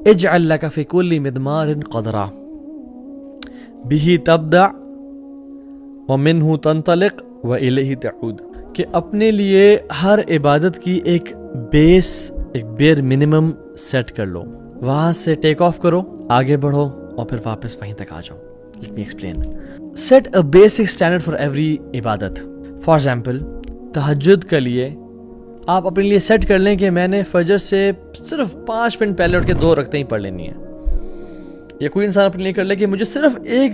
اجعل لك في كل مدمار قدرا به تبدع ومنه تنطلق وإليه تعود، کہ اپنے لیے ہر عبادت کی ایک بیر منیمم سیٹ کر لو، وہاں سے ٹیک آف کرو، آگے بڑھو اور پھر واپس وہیں تک آ جاؤ. Let me explain. Set a basic standard for every عبادت. فار ایگزامپل تہجد کے لیے آپ اپنے لیے سیٹ کر لیں کہ میں نے فجر سے صرف 5 منٹ پہلے اٹھ کے 2 رکعتیں ہی پڑھ لینی ہیں. یا کوئی انسان اپنے لیے کر لے کہ مجھے صرف ایک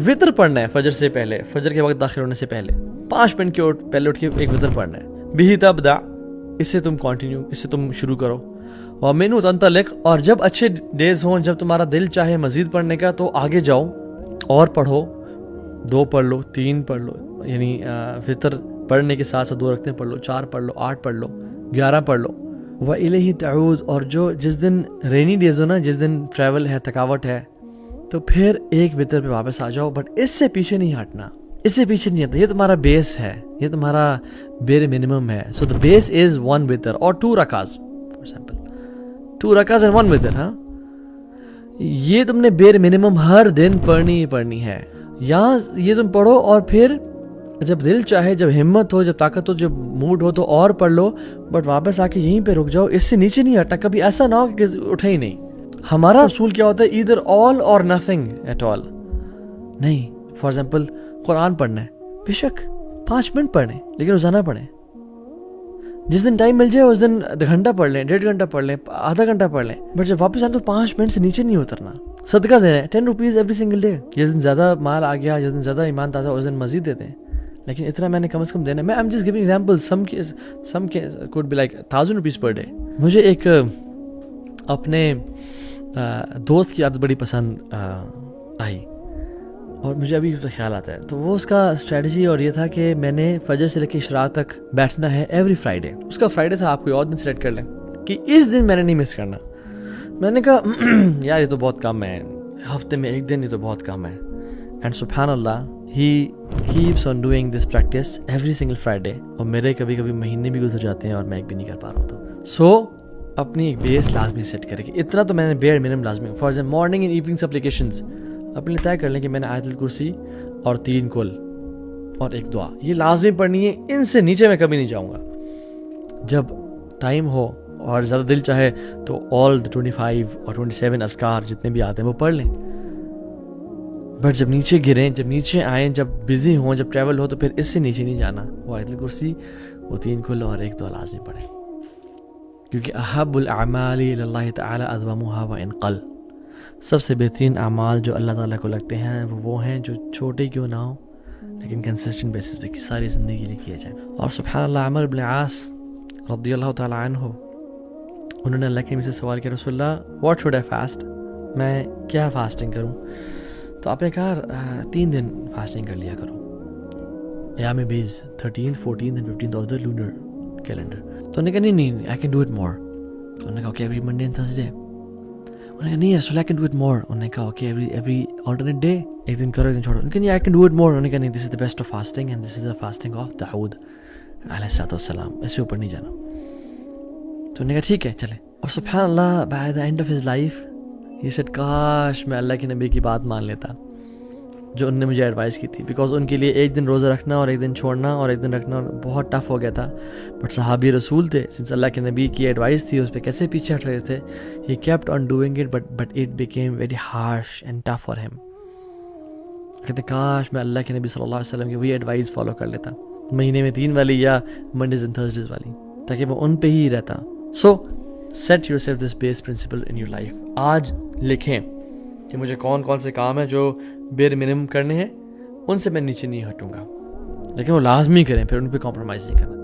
وطر پڑھنا ہے فجر سے پہلے، فجر کے وقت داخل ہونے سے پہلے 5 منٹ کے پہلے اٹھ کے ایک وطر پڑھنا ہے. بھی تبدع، اس سے تم کنٹینیو، اس سے تم شروع کرو. ومنہ تنطلق، اور جب اچھے ڈیز ہوں، جب تمہارا دل چاہے مزید پڑھنے کا تو آگے جاؤ اور پڑھو، 2 پڑھ لو، 3 پڑھ لو، یعنی وطر پڑھنے کے ساتھ ساتھ 2 رکعتیں پڑھ لو، 4 پڑھ لو، 8 پڑھ لو، 11 پڑھ لو. وإلیہ تعود، اور جس دن رینی ڈیز ہو نا، جس دن ٹریول ہے، تھکاوٹ ہے، تو پھر ایک وطر پہ واپس آ جاؤ. بٹ اس سے پیچھے نہیں ہٹنا، اس سے پیچھے نہیں ہٹنا. یہ تمہارا بیس ہے، یہ تمہارا بیر منیمم ہے. سو دا بیس از 1 وطر اور 2 رکعات، فار ایگزامپل 2 رکعات اینڈ 1 وطر. ہاں، یہ تم نے بیر منیمم ہر دن پڑھنی ہی پڑھنی ہے. یہاں یہ تم پڑھو اور پھر جب دل چاہے، جب ہمت ہو، جب طاقت ہو، جب موڈ ہو تو اور پڑھ لو، بٹ واپس آ کے یہیں پہ رک جاؤ. اس سے نیچے نہیں ہٹنا. کبھی ایسا نہ ہو کہ اٹھے ہی نہیں. ہمارا اصول کیا ہوتا ہے؟ either all or nothing at all. نہیں، فار ایگزامپل قرآن پڑھنا ہے، بے شک 5 منٹ پڑھیں لیکن روزانہ پڑھیں. جس دن ٹائم مل جائے اس دن گھنٹہ پڑھ لیں، 1.5 گھنٹہ پڑھ لیں، آدھا گھنٹہ پڑھ لیں، بٹ جب واپس آئیں تو 5 منٹ سے نیچے نہیں اترنا. صدقہ دے رہے ہیں 10 روپیز ایوری سنگل ڈے. جس دن زیادہ مال آ گیا، جس دن زیادہ ایمان تازہ، اس دن مزید دیتے ہیں، لیکن اتنا میں نے کم از کم دینا ہے. میں I'm just giving examples. Some could be like 1000 rupees per day. مجھے ایک اپنے دوست کی عادت بڑی پسند آئی اور مجھے ابھی خیال آتا ہے. تو وہ اس کا اسٹریٹجی اور یہ تھا کہ میں نے فجر سے لے کے اشراق تک بیٹھنا ہے ایوری فرائیڈے. اس کا فرائیڈے تھا، آپ کوئی اور دن سلیکٹ کر لیں کہ اس دن میں نے نہیں مس کرنا. میں نے کہا یار یہ تو بہت کم ہے، ہفتے میں 1 دن، یہ تو بہت کم ہے. اینڈ سبحان اللہ he keeps on doing this practice every single Friday. اور میرے کبھی کبھی مہینے بھی گزر جاتے ہیں اور میں ایک بھی نہیں کر پا رہا ہوتا. سو اپنی ایک بیس لازمی سیٹ کرے کہ اتنا تو میں نے بیئر منیمم لازمی. For example morning and evening supplications اپنے طے کر لیں کہ میں نے آیت الکرسی اور 3 کل اور 1 دعا یہ لازمی پڑھنی ہے. ان سے نیچے میں کبھی نہیں جاؤں گا. جب ٹائم ہو اور زیادہ دل چاہے تو all the 25 اور 27 اذکار جتنے بھی آتے ہیں وہ پڑھ لیں. بٹ جب نیچے گریں، جب نیچے آئیں، جب بزی ہوں، جب ٹریول ہو، تو پھر اس سے نیچے نہیں جانا. وہ آیت الکرسی، وہ 3 کل اور 1 دعا لازمی پڑھیں، کیونکہ احب الاعمال الی اللہ تعالی ادومها وان قل. سب سے بہترین اعمال جو اللہ تعالیٰ کو لگتے ہیں وہ ہیں جو چھوٹے کیوں نہ ہوں لیکن کنسسٹنٹ بیسس پہ ساری زندگی لیے کیے جائیں. اور سبحان اللہ عمر بن عاص رضی اللہ تعالیٰ عنہ، انہوں نے اللہ کے نبی سے سوال کیا، رسول اللہ واٹ شوڈ آئی فاسٹ، میں کیا فاسٹنگ کروں؟ تو آپ نے کہا 3 دن فاسٹنگ کر لیا کرو، ایام بیز 13th 14th and 15th of the lunar calendar. تو انہوں نے کہا نہیں I can do it more. انہوں نے کہا okay every Monday and Thursday. انہوں نے کہا نہیں رسول I can do it more. انہوں نے کہا اوکے ایوری آلٹرنیٹ ڈے، ایک دن کرو ایک دن چھوڑو. انہوں نے کہا نہیں I can do it more. انہوں نے کہا نہیں this is the best of fasting and this is the fasting of داؤد علیہ الصلوۃ والسلام، اس سے اوپر نہیں جانا. تو انہوں نے کہا ٹھیک ہے چلے. اور سبحان اللہ by the end of his life he said کاش میں اللہ کے نبی کی بات مان لیتا جو ان نے مجھے ایڈوائز کی تھی. بیکاز ان کے لیے 1 دن روزہ رکھنا اور 1 دن چھوڑنا اور 1 دن رکھنا بہت ٹف ہو گیا تھا. بٹ صحابی رسول تھے، سنس اللہ کے نبی کی ایڈوائز تھی اس پہ کیسے پیچھے ہٹ رہے تھے. He kept on doing it but it became very harsh and tough for him. کہتے کاش میں اللہ کے نبی صلی اللہ علیہ وسلم کی وہی ایڈوائز فالو کر لیتا، مہینے میں 3 والی یا منڈیز اینڈ تھرسڈیز والی، تاکہ وہ ان پہ ہی رہتا. So set yourself this base principle in your life. آج لکھیں کہ مجھے کون کون سے کام ہیں جو بیر منیمم کرنے ہیں، ان سے میں نیچے نہیں ہٹوں گا، لیکن وہ لازمی کریں، پھر ان پہ کمپرومائز نہیں کرنا.